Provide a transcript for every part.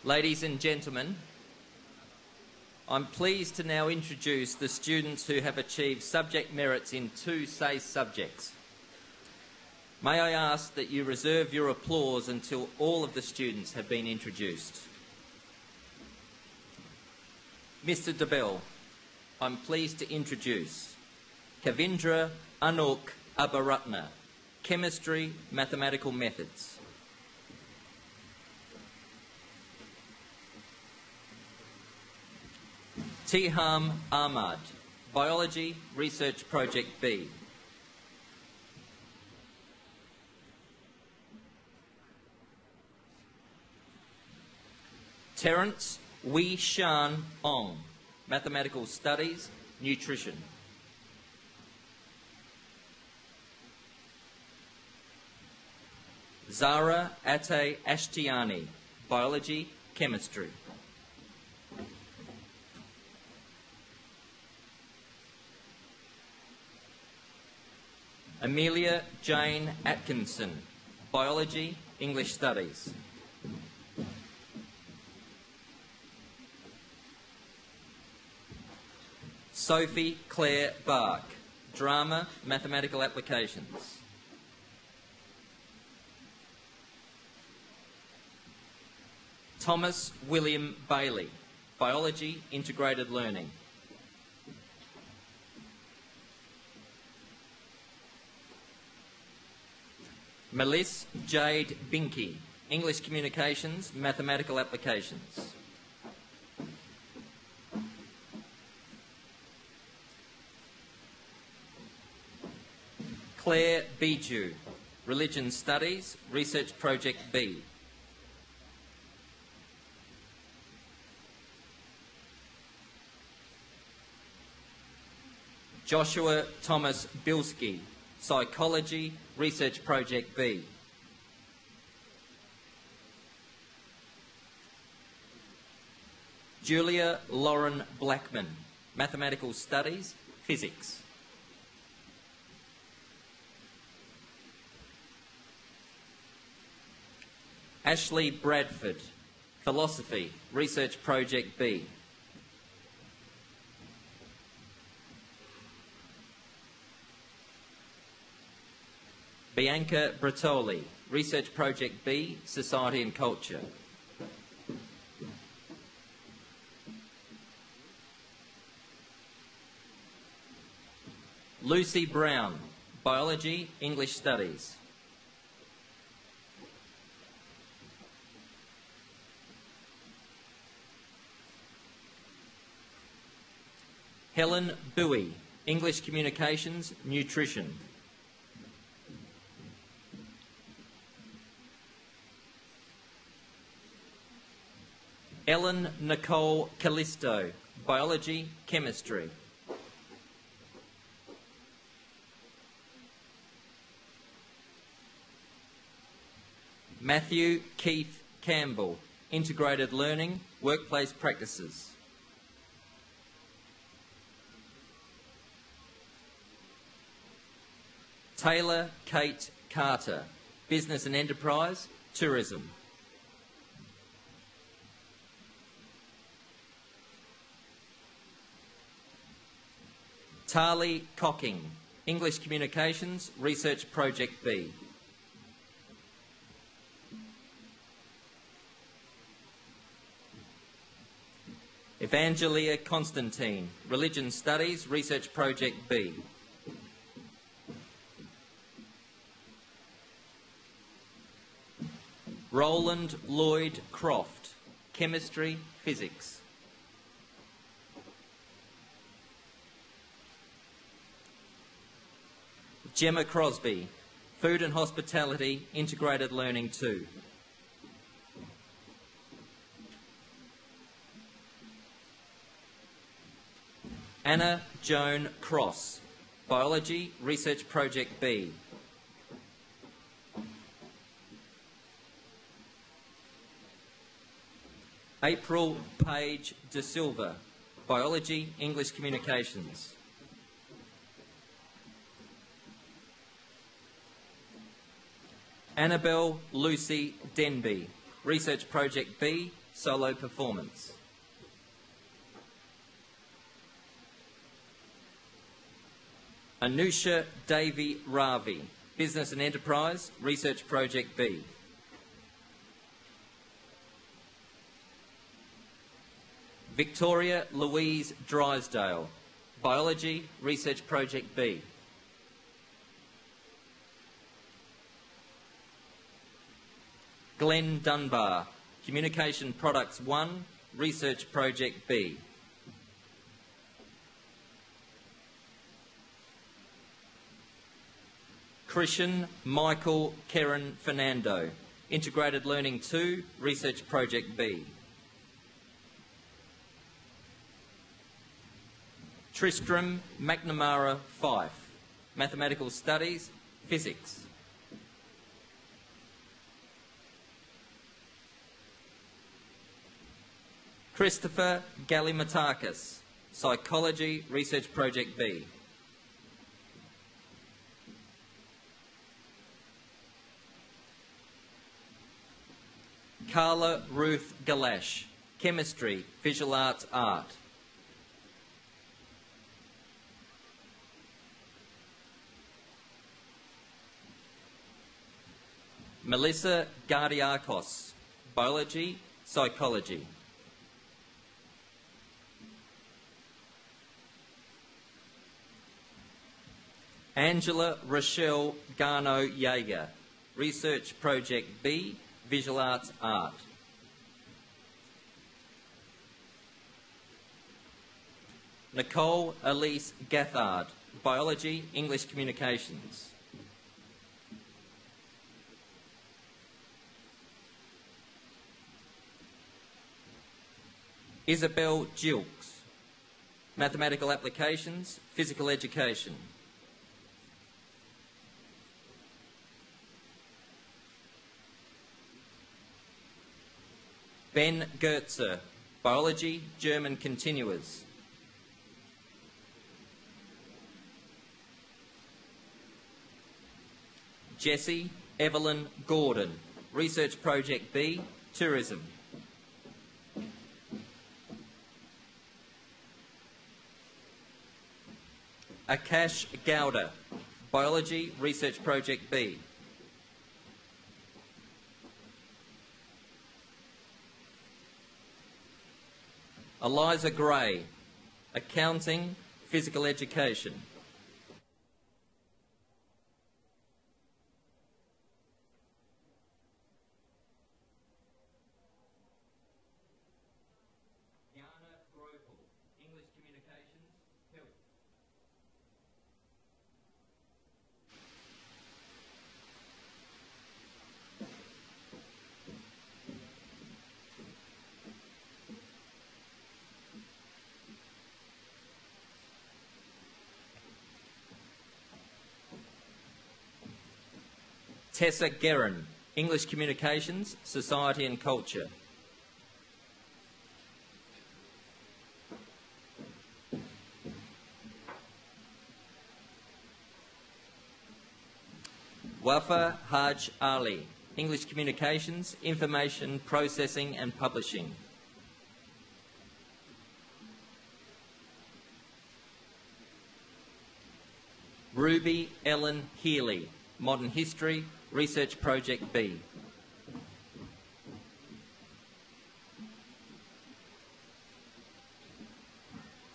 Ladies and gentlemen, I'm pleased to now introduce the students who have achieved subject merits in 2 SACE subjects. May I ask that you reserve your applause until all of the students have been introduced. Mr. Debelle, I'm pleased to introduce Kavindra Anuk Abaratna, Chemistry, Mathematical Methods. Tiham Ahmad, Biology, Research Project B. Terence Wee Shan Ong, Mathematical Studies, Nutrition. Zara Ate Ashtiani, Biology, Chemistry. Amelia Jane Atkinson, Biology, English Studies. Sophie Claire Bark, Drama, Mathematical Applications. Thomas William Bailey, Biology, Integrated Learning. Melissa Jade Binky, English Communications, Mathematical Applications. Claire Bijou, Religion Studies, Research Project B. Joshua Thomas Bilski, Psychology, Research Project B. Julia Lauren Blackman, Mathematical Studies, Physics. Ashley Bradford, Philosophy, Research Project B. Bianca Bertoli, Research Project B, Society and Culture. Lucy Brown, Biology, English Studies. Helen Bowie, English Communications, Nutrition. Ellen Nicole Callisto, Biology, Chemistry. Matthew Keith Campbell, Integrated Learning, Workplace Practices. Taylor Kate Carter, Business and Enterprise, Tourism. Tali Cocking, English Communications, Research Project B. Evangelia Constantine, Religion Studies, Research Project B. Roland Lloyd Croft, Chemistry, Physics. Gemma Crosby, Food and Hospitality, Integrated Learning 2. Anna Joan Cross, Biology, Research Project B. April Page De Silva, Biology, English Communications. Annabelle Lucy Denby, Research Project B, solo performance. Anusha Devi Ravi, Business and Enterprise, Research Project B. Victoria Louise Drysdale, Biology, Research Project B. Glenn Dunbar, Communication Products 1, Research Project B. Christian Michael Karen Fernando, Integrated Learning 2, Research Project B. Tristram McNamara Fife, Mathematical Studies, Physics. Christopher Gallimatakis, Psychology, Research Project B. Carla Ruth Galash, Chemistry, Visual Arts, Art. Melissa Gardiakos, Biology, Psychology. Angela Rochelle Garno-Yeager, Research Project B, Visual Arts, Art. Nicole Elise Gathard, Biology, English Communications. Isabel Gilks, Mathematical Applications, Physical Education. Ben Goetzer, Biology, German Continuers. Jessie Evelyn Gordon, Research Project B, Tourism. Akash Gowda, Biology, Research Project B. Eliza Gray, Accounting, Physical Education. English Communications, Health. Tessa Guerin, English Communications, Society and Culture. Wafa Haj Ali, English Communications, Information Processing and Publishing. Ruby Ellen Healy, Modern History, Research Project B.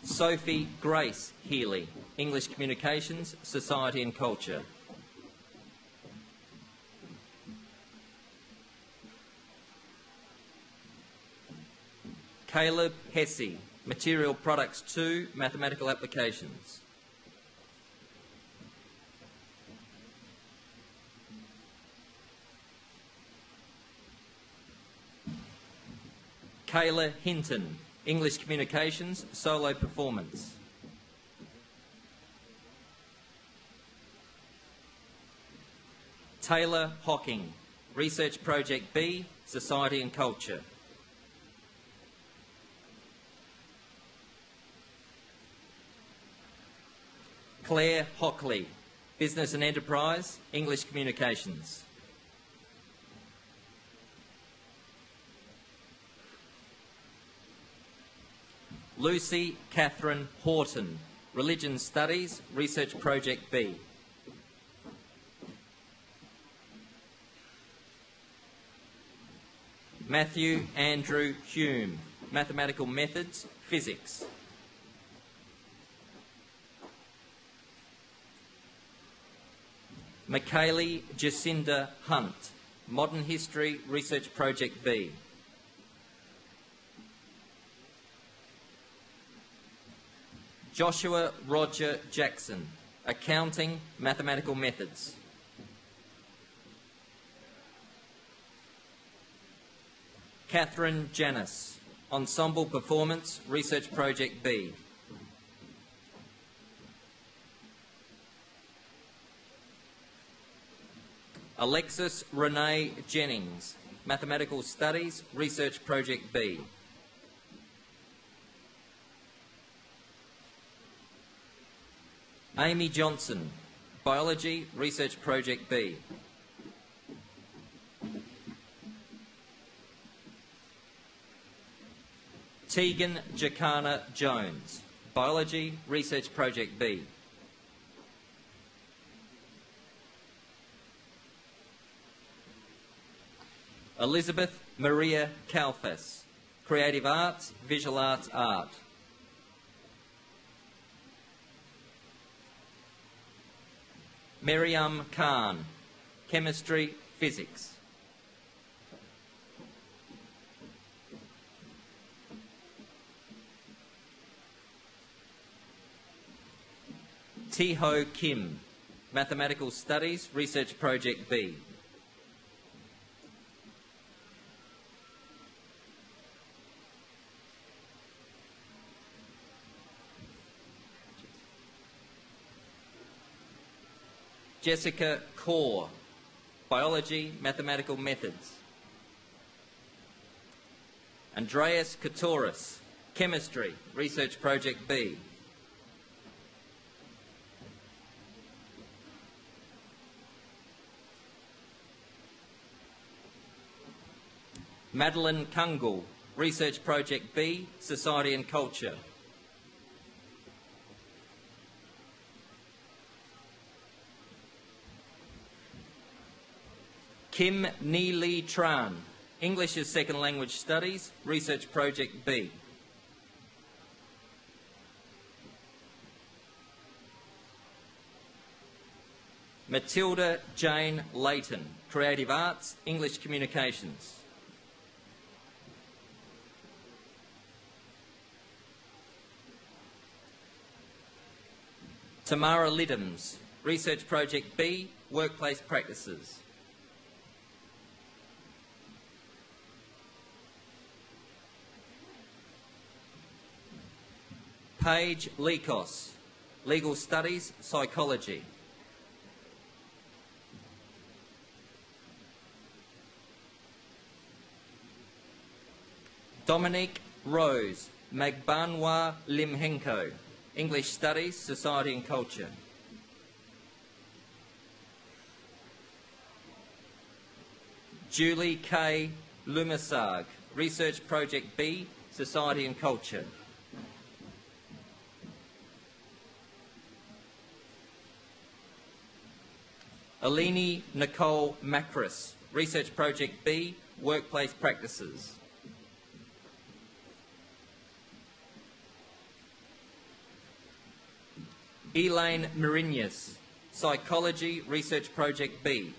Sophie Grace Healy, English Communications, Society and Culture. Caleb Hesse, Material Products 2, Mathematical Applications. Kayla Hinton, English Communications, Solo Performance. Taylor Hocking, Research Project B, Society and Culture. Claire Hockley, Business and Enterprise, English Communications. Lucy Catherine Horton, Religion Studies, Research Project B. Matthew Andrew Hume, Mathematical Methods, Physics. Michaeli Jacinda Hunt, Modern History, Research Project B. Joshua Roger Jackson, Accounting, Mathematical Methods. Catherine Janis, Ensemble Performance, Research Project B. Alexis Renee Jennings, Mathematical Studies, Research Project B. Amy Johnson, Biology, Research Project B. Tegan Jacana Jones, Biology, Research Project B. Elizabeth Maria Kalfas, Creative Arts, Visual Arts Art. Miriam Khan, Chemistry, Physics. Ti-Ho Kim, Mathematical Studies, Research Project B. Jessica Kaur, Biology, Mathematical Methods. Andreas Katoris, Chemistry, Research Project B. Madeline Kungul, Research Project B, Society and Culture. Kim Ni-Lee Tran, English as Second Language Studies, Research Project B. Matilda Jane Layton, Creative Arts, English Communications. Tamara Lidhams, Research Project B, Workplace Practices. Paige Likos, Legal Studies, Psychology. Dominique Rose, Magbanwa Limhenko, English Studies, Society and Culture. Julie K. Lumasag, Research Project B, Society and Culture. Alini Nicole Macris, Research Project B, Workplace Practices. Elaine Marinius, Psychology, Research Project B.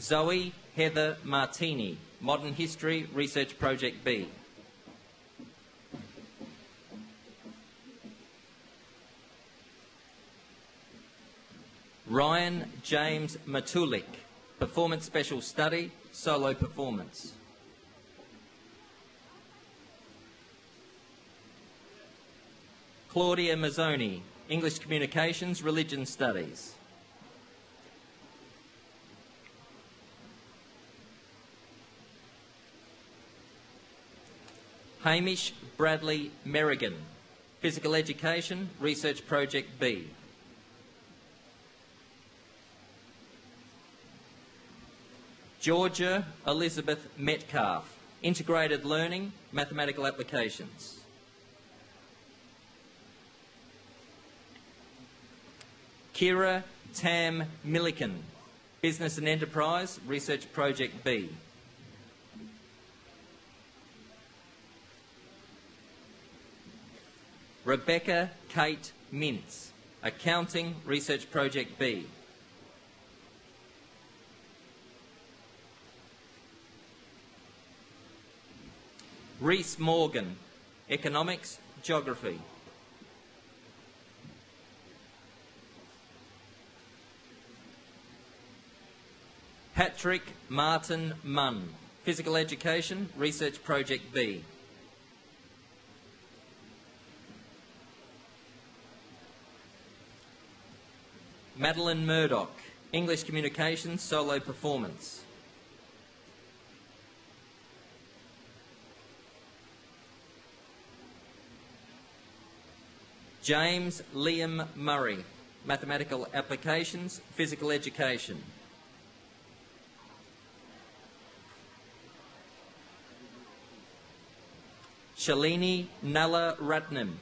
Zoe Heather Martini, Modern History, Research Project B. Ryan James Matulik, Performance Special Study, Solo Performance. Claudia Mazzoni, English Communications, Religion Studies. Hamish Bradley Merrigan, Physical Education, Research Project B. Georgia Elizabeth Metcalf, Integrated Learning, Mathematical Applications. Kira Tam Milliken, Business and Enterprise, Research Project B. Rebecca Kate Mintz, Accounting, Research Project B. Reese Morgan, Economics, Geography. Patrick Martin Munn, Physical Education, Research Project B. Madeline Murdoch, English Communications, Solo Performance. James Liam Murray, Mathematical Applications, Physical Education. Shalini Nalla Ratnam,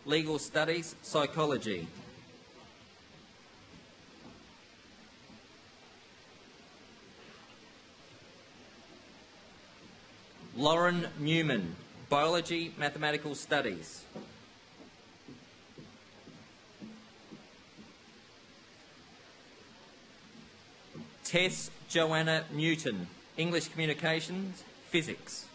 Legal Studies, Psychology. Lauren Newman, Biology, Mathematical Studies. Tess Joanna Newton, English Communications, Physics.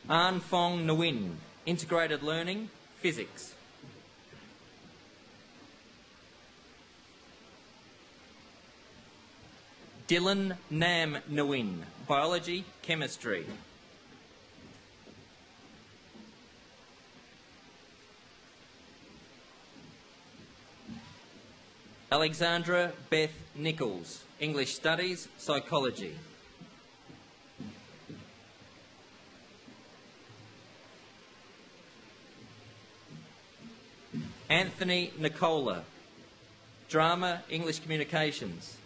An Fong Nguyen, Integrated Learning, Physics. Dylan Nam Nguyen, Biology, Chemistry. Alexandra Beth Nichols, English Studies, Psychology. Anthony Nicola, Drama, English Communications.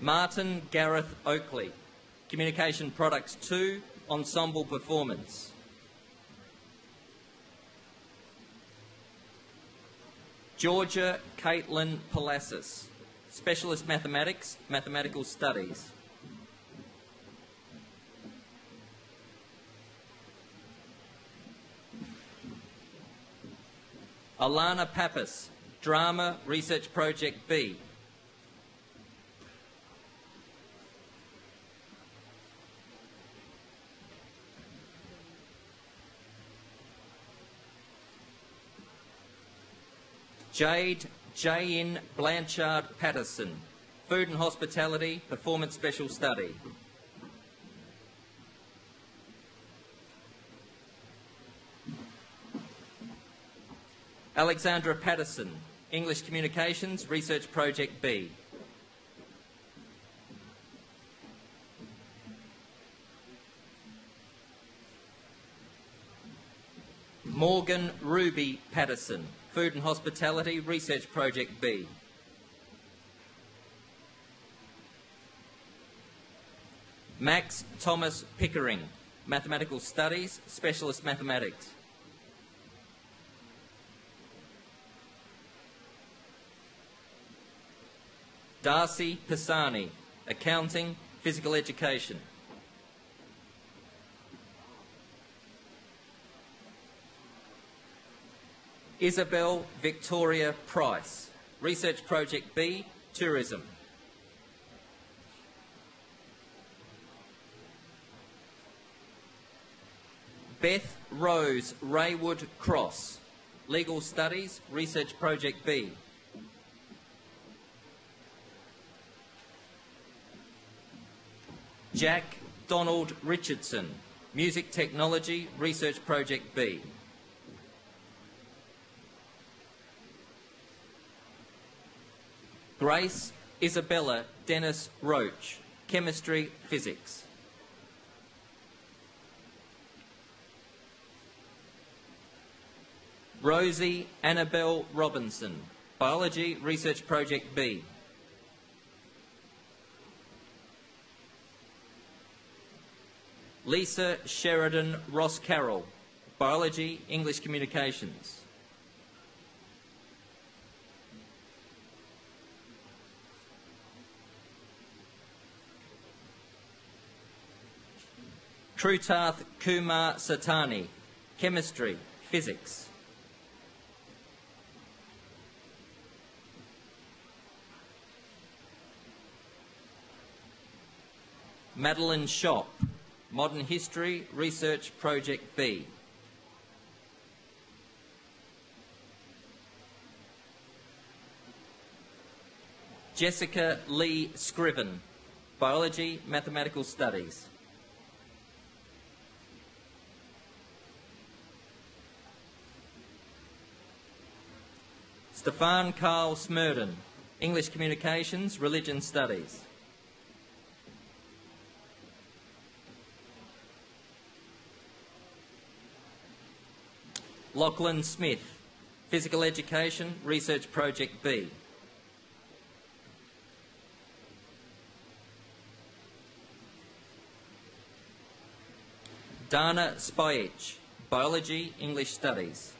Martin Gareth Oakley, Communication Products 2, Ensemble Performance. Georgia Caitlin Palassis, Specialist Mathematics, Mathematical Studies. Alana Pappas, Drama, Research Project B. Jade J.N. Blanchard Patterson, Food and Hospitality, Performance Special Study. Alexandra Patterson, English Communications, Research Project B. Morgan Ruby Patterson, Food and Hospitality, Research Project B. Max Thomas Pickering, Mathematical Studies, Specialist Mathematics. Darcy Pisani, Accounting, Physical Education. Isabel Victoria Price, Research Project B, Tourism. Beth Rose Raywood Cross, Legal Studies, Research Project B. Jack Donald Richardson, Music Technology, Research Project B. Grace Isabella Dennis Roach, Chemistry, Physics. Rosie Annabelle Robinson, Biology Research Project B. Lisa Sheridan Ross Carroll, Biology English Communications. Trutarth Kumar Satani, Chemistry, Physics. Madeline Shop, Modern History Research Project B. Jessica Lee Scriven, Biology Mathematical Studies. Stefan Carl Smurden, English Communications, Religion Studies. Lachlan Smith, Physical Education, Research Project B. Dana Spajich, Biology, English Studies.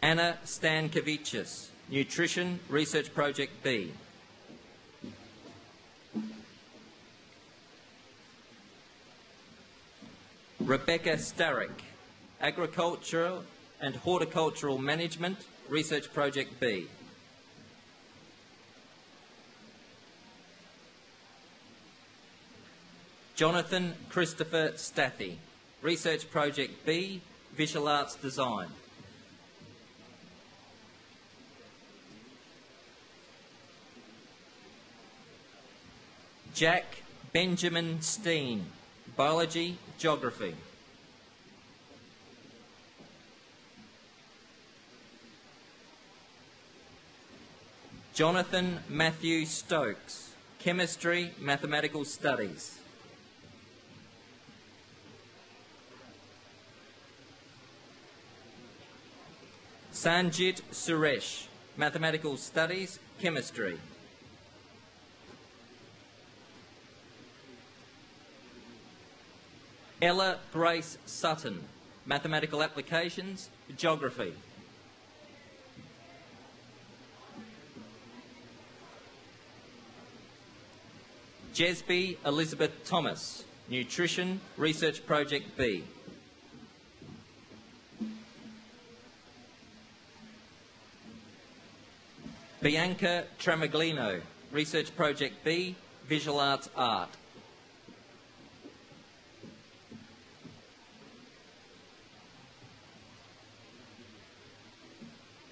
Anna Stankovichus, Nutrition, Research Project B. Rebecca Starrick, Agricultural and Horticultural Management, Research Project B. Jonathan Christopher Stathy, Research Project B, Visual Arts Design. Jack Benjamin Steen, Biology, Geography. Jonathan Matthew Stokes, Chemistry, Mathematical Studies. Sanjit Suresh, Mathematical Studies, Chemistry. Ella Grace Sutton, Mathematical Applications, Geography. Jesby Elizabeth Thomas, Nutrition, Research Project B. Bianca Tramaglino, Research Project B, Visual Arts Art.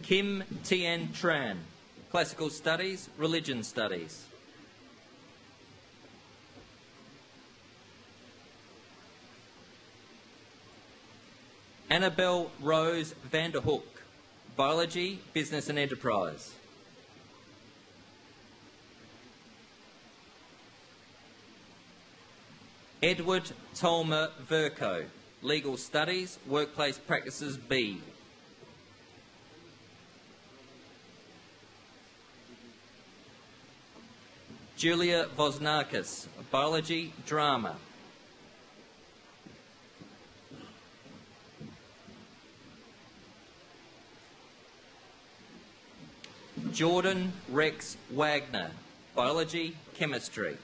Kim Tien Tran, Classical Studies, Religion Studies. Annabelle Rose Vanderhoek, Biology, Business and Enterprise. Edward Tolmer Verco, Legal Studies, Workplace Practices B. Julia Vosnakis, Biology, Drama. Jordan Rex Wagner, Biology, Chemistry.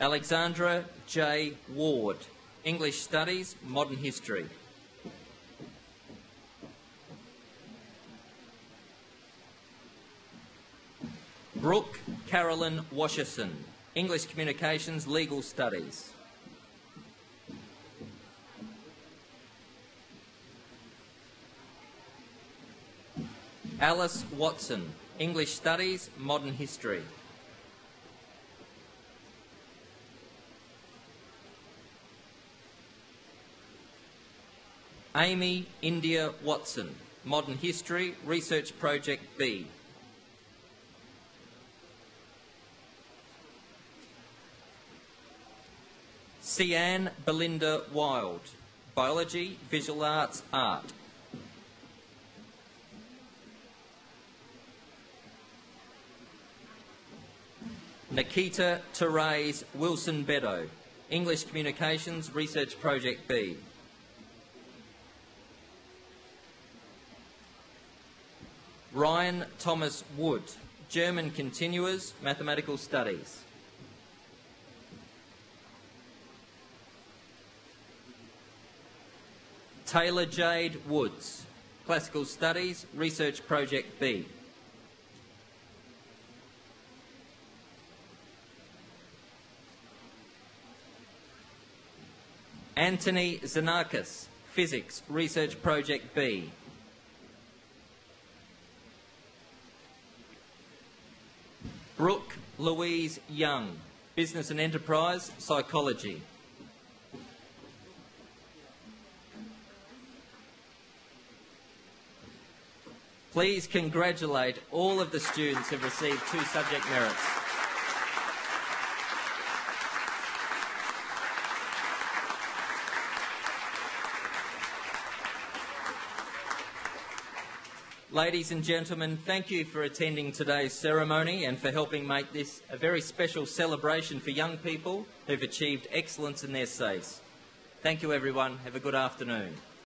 Alexandra J. Ward, English Studies, Modern History. Brooke Carolyn Washerson, English Communications, Legal Studies. Alice Watson, English Studies, Modern History. Amy India Watson, Modern History, Research Project B. Sian Belinda Wild, Biology, Visual Arts, Art. Nikita Therese Wilson-Beddoe, English Communications, Research Project B. Ryan Thomas Wood, German Continuers, Mathematical Studies. Taylor Jade Woods, Classical Studies, Research Project B. Anthony Zanakis, Physics, Research Project B. Brooke Louise Young, Business and Enterprise, Psychology. Please congratulate all of the students who have received 2 subject merits. Ladies and gentlemen, thank you for attending today's ceremony and for helping make this a very special celebration for young people who've achieved excellence in their SACE. Thank you everyone. Have a good afternoon.